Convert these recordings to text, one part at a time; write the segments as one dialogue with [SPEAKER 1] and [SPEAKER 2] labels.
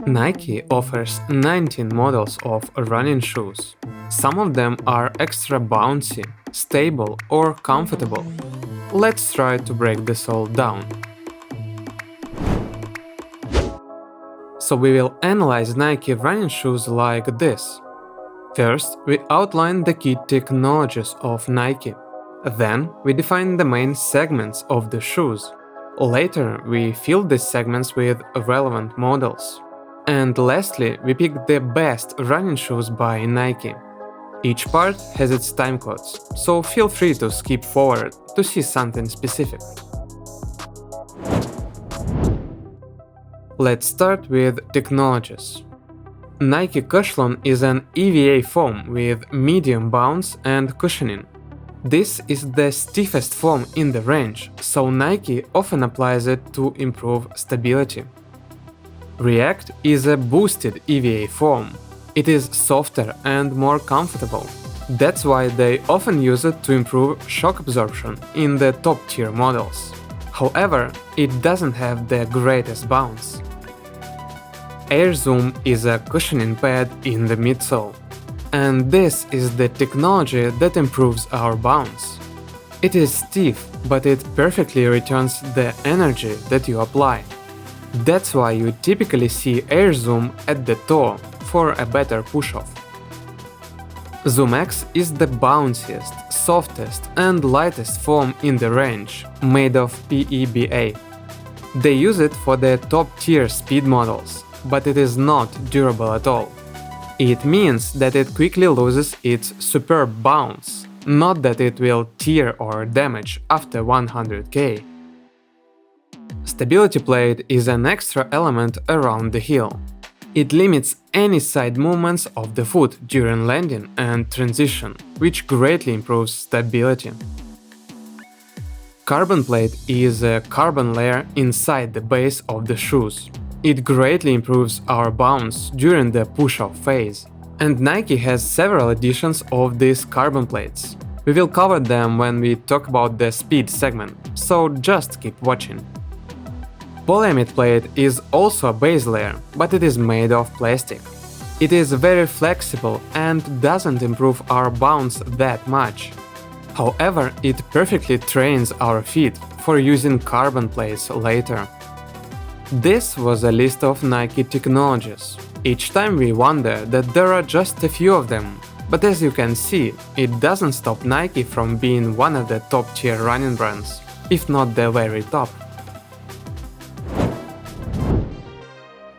[SPEAKER 1] Nike offers 19 models of running shoes. Some of them are extra bouncy, stable or comfortable. Let's try to break this all down. So we will analyze Nike running shoes like this. First, we outline the key technologies of Nike. Then, we define the main segments of the shoes. Later, we fill these segments with relevant models. And lastly, we pick the best running shoes by Nike. Each part has its timecodes, so feel free to skip forward to see something specific. Let's start with technologies. Nike Cushlon is an EVA foam with medium bounce and cushioning. This is the stiffest foam in the range, so Nike often applies it to improve stability. React is a boosted EVA foam. It is softer and more comfortable. That's why they often use it to improve shock absorption in the top-tier models. However, it doesn't have the greatest bounce. Air Zoom is a cushioning pad in the midsole. And this is the technology that improves our bounce. It is stiff, but it perfectly returns the energy that you apply. That's why you typically see Air Zoom at the toe for a better push-off. ZOOMX is the bounciest, softest and lightest foam in the range, made of PEBA. They use it for the top-tier speed models, but it is not durable at all. It means that it quickly loses its superb bounce, not that it will tear or damage after 100k. Stability plate is an extra element around the heel. It limits any side movements of the foot during landing and transition, which greatly improves stability. Carbon plate is a carbon layer inside the base of the shoes. It greatly improves our bounce during the push-off phase. And Nike has several editions of these carbon plates. We will cover them when we talk about the speed segment, so just keep watching. Polyamide plate is also a base layer, but it is made of plastic. It is very flexible and doesn't improve our bounce that much. However, it perfectly trains our feet for using carbon plates later. This was a list of Nike technologies. Each time we wonder that there are just a few of them, but as you can see, it doesn't stop Nike from being one of the top-tier running brands, if not the very top.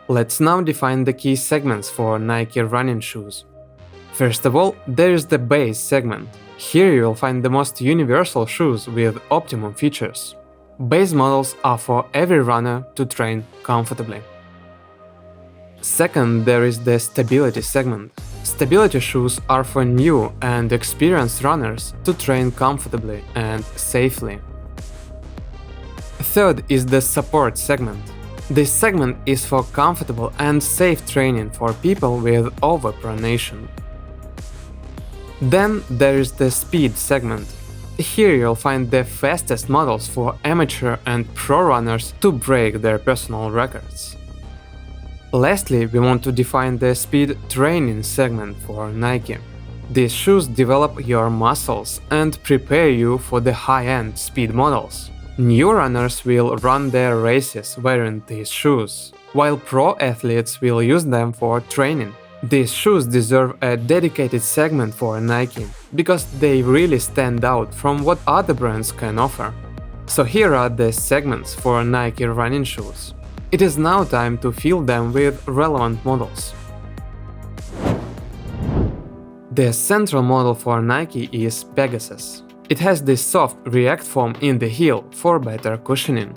[SPEAKER 1] Let's now define the key segments for Nike running shoes. First of all, there is the base segment. Here you will find the most universal shoes with optimum features. Base models are for every runner to train comfortably. Second, there is the stability segment. Stability shoes are for new and experienced runners to train comfortably and safely. Third is the support segment. This segment is for comfortable and safe training for people with overpronation. Then there is the speed segment. Here you'll find the fastest models for amateur and pro runners to break their personal records. Lastly, we want to define the speed training segment for Nike. These shoes develop your muscles and prepare you for the high-end speed models. New runners will run their races wearing these shoes, while pro athletes will use them for training. These shoes deserve a dedicated segment for Nike, because they really stand out from what other brands can offer. So here are the segments for Nike running shoes. It is now time to fill them with relevant models. The central model for Nike is PEGASUS. It has this soft React foam in the heel for better cushioning.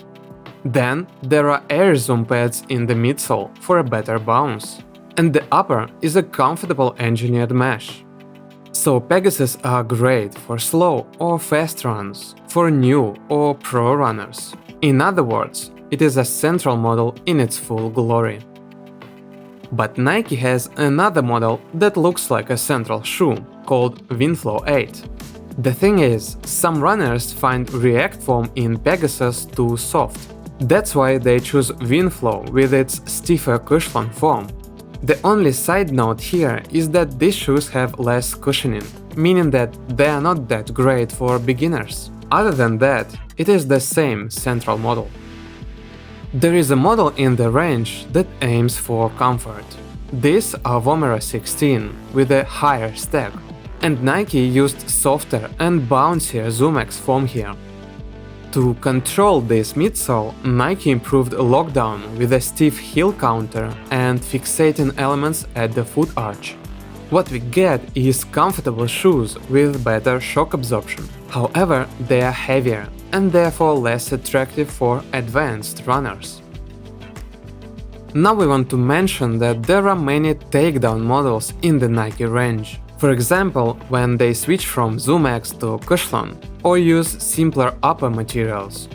[SPEAKER 1] Then there are Air Zoom pads in the midsole for a better bounce. And the upper is a comfortable engineered mesh. So PEGASUS are great for slow or fast runs, for new or pro runners. In other words, it is a central model in its full glory. But Nike has another model that looks like a central shoe, called WINFLO 8. The thing is, some runners find React foam in PEGASUS too soft. That's why they choose WINFLO with its stiffer cushion form. The only side note here is that these shoes have less cushioning, meaning that they are not that great for beginners. Other than that, it is the same central model. There is a model in the range that aims for comfort. These are VOMERO 16 with a higher stack, and Nike used softer and bouncier ZOOMX foam here. To control this midsole, Nike improved lockdown with a stiff heel counter and fixating elements at the foot arch. What we get is comfortable shoes with better shock absorption. However, they are heavier and therefore less attractive for advanced runners. Now we want to mention that there are many takedown models in the Nike range. For example, when they switch from ZOOMX to cushion or use simpler upper materials.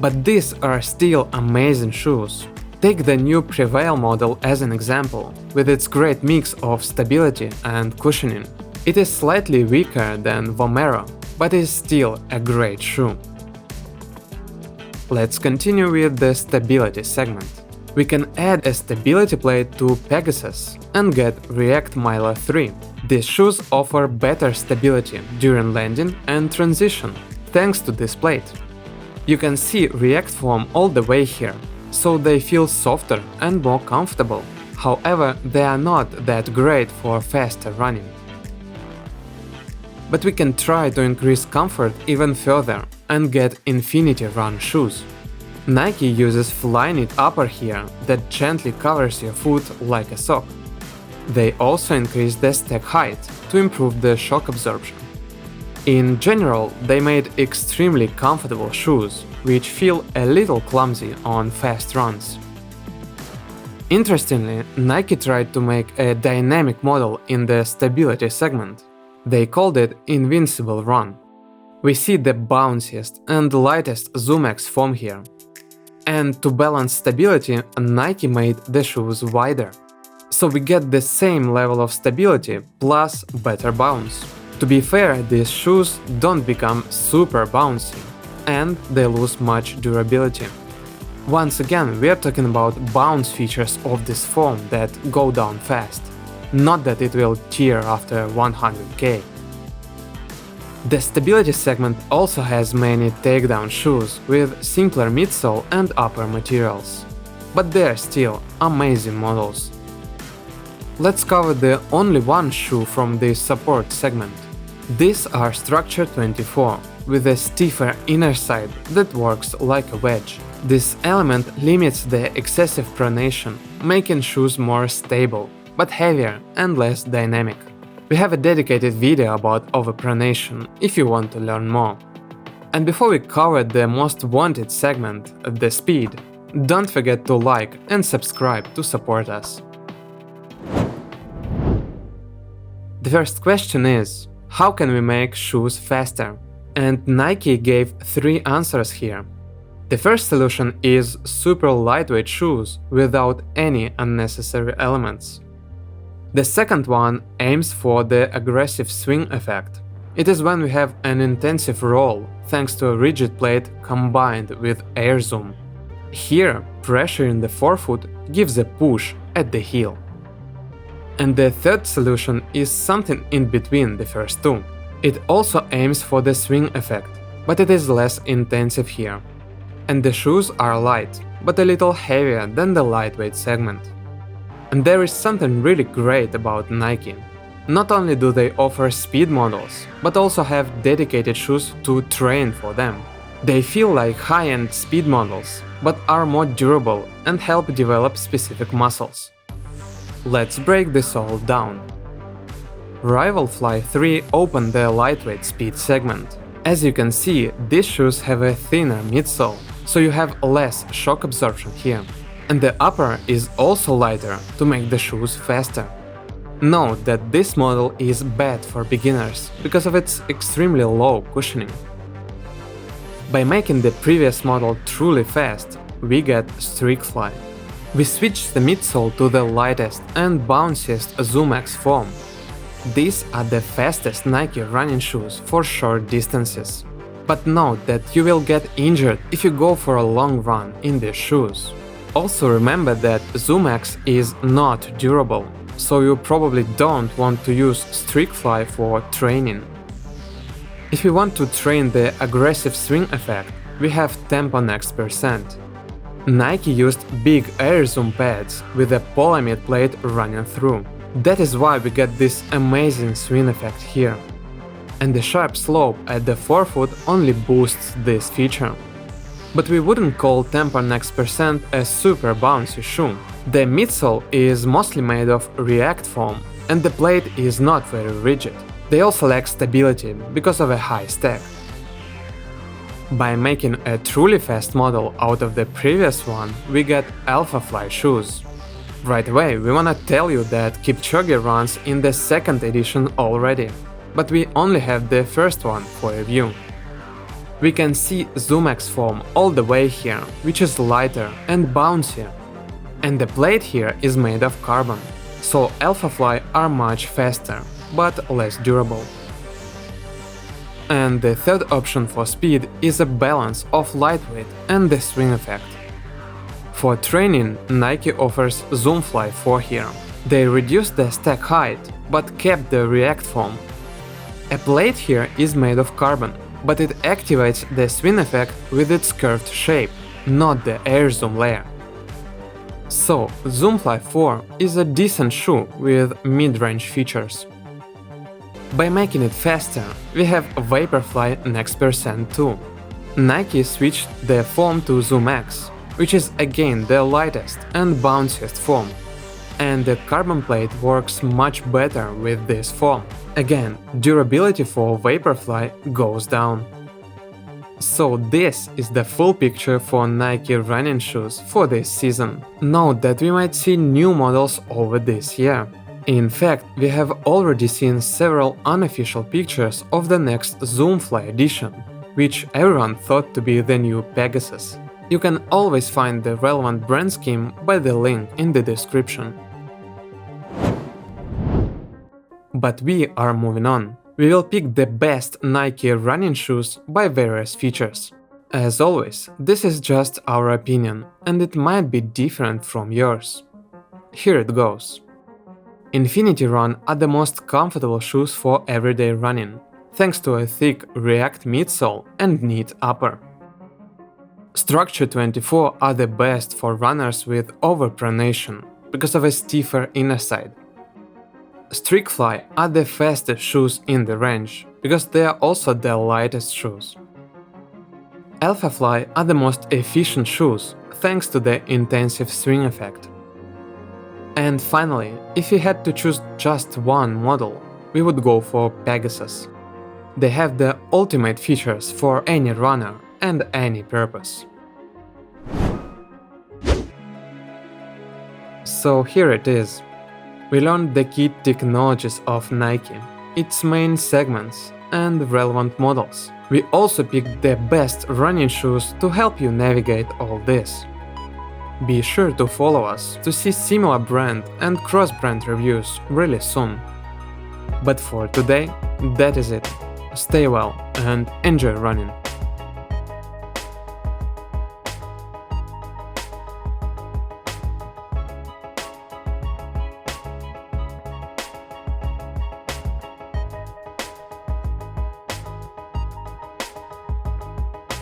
[SPEAKER 1] But these are still amazing shoes. Take the new Prevail model as an example, with its great mix of stability and cushioning. It is slightly weaker than VOMERO, but is still a great shoe. Let's continue with the stability segment. We can add a stability plate to PEGASUS and get React Milo 3. These shoes offer better stability during landing and transition, thanks to this plate. You can see React foam all the way here, so they feel softer and more comfortable. However, they are not that great for faster running. But we can try to increase comfort even further and get Infinity Run shoes. Nike uses FLYKNIT upper here that gently covers your foot like a sock. They also increase the stack height to improve the shock absorption. In general, they made extremely comfortable shoes, which feel a little clumsy on fast runs. Interestingly, Nike tried to make a dynamic model in the stability segment. They called it Invincible Run. We see the bounciest and lightest ZOOMX foam here. And to balance stability, Nike made the shoes wider. So we get the same level of stability plus better bounce. To be fair, these shoes don't become super bouncy, and they lose much durability. Once again, we are talking about bounce features of this foam that go down fast, not that it will tear after 100k. The stability segment also has many takedown shoes with simpler midsole and upper materials, but they are still amazing models. Let's cover the only one shoe from this support segment. These are Structure 24, with a stiffer inner side that works like a wedge. This element limits the excessive pronation, making shoes more stable, but heavier and less dynamic. We have a dedicated video about overpronation if you want to learn more. And before we cover the most wanted segment, the speed, don't forget to like and subscribe to support us. The first question is, how can we make shoes faster? And Nike gave 3 answers here. The first solution is super lightweight shoes without any unnecessary elements. The second one aims for the aggressive swing effect. It is when we have an intensive roll thanks to a rigid plate combined with air zoom. Here, pressure in the forefoot gives a push at the heel. And the third solution is something in between the first two. It also aims for the swing effect, but it is less intensive here. And the shoes are light, but a little heavier than the lightweight segment. And there is something really great about Nike. Not only do they offer speed models, but also have dedicated shoes to train for them. They feel like high-end speed models, but are more durable and help develop specific muscles. Let's break this all down. RIVALFLY 3 opened the lightweight speed segment. As you can see, these shoes have a thinner midsole, so you have less shock absorption here. And the upper is also lighter to make the shoes faster. Note that this model is bad for beginners because of its extremely low cushioning. By making the previous model truly fast, we get STREAKFLY. We switched the midsole to the lightest and bounciest ZOOMX foam. These are the fastest Nike running shoes for short distances. But note that you will get injured if you go for a long run in these shoes. Also remember that ZOOMX is not durable, so you probably don't want to use STREAKFLY for training. If you want to train the aggressive swing effect, we have Tempo Next %. Nike used big air zoom pads with a polyamide plate running through. That is why we get this amazing swing effect here. And the sharp slope at the forefoot only boosts this feature. But we wouldn't call Tempo Next % a super bouncy shoe. The midsole is mostly made of React foam, and the plate is not very rigid. They also lack stability because of a high stack. By making a truly fast model out of the previous one, we get ALPHAFLY shoes. Right away, we wanna tell you that Kipchoge runs in the second edition already, but we only have the first one for review. We can see ZOOMX foam all the way here, which is lighter and bouncier. And the plate here is made of carbon, so ALPHAFLY are much faster, but less durable. And the third option for speed is a balance of lightweight and the swing effect. For training, Nike offers ZoomFly 4 here. They reduced the stack height, but kept the React foam. A plate here is made of carbon, but it activates the swing effect with its curved shape, not the air zoom layer. So, ZoomFly 4 is a decent shoe with mid-range features. By making it faster, we have VAPORFLY Next % too. Nike switched the foam to ZOOMX, which is again the lightest and bounciest foam. And the carbon plate works much better with this foam. Again, durability for VAPORFLY goes down. So this is the full picture for Nike running shoes for this season. Note that we might see new models over this year. In fact, we have already seen several unofficial pictures of the next ZoomFly edition, which everyone thought to be the new Pegasus. You can always find the relevant brand scheme by the link in the description. But we are moving on. We will pick the best Nike running shoes by various features. As always, this is just our opinion, and it might be different from yours. Here it goes. Infinity Run are the most comfortable shoes for everyday running, thanks to a thick React midsole and neat upper. Structure 24 are the best for runners with overpronation, because of a stiffer inner side. STREAKFLY are the fastest shoes in the range, because they are also the lightest shoes. ALPHAFLY are the most efficient shoes, thanks to the intensive swing effect. And finally, if we had to choose just one model, we would go for PEGASUS. They have the ultimate features for any runner and any purpose. So here it is. We learned the key technologies of Nike, its main segments and relevant models. We also picked the best running shoes to help you navigate all this. Be sure to follow us to see similar brand and cross-brand reviews really soon. But for today, that is it. Stay well and enjoy running.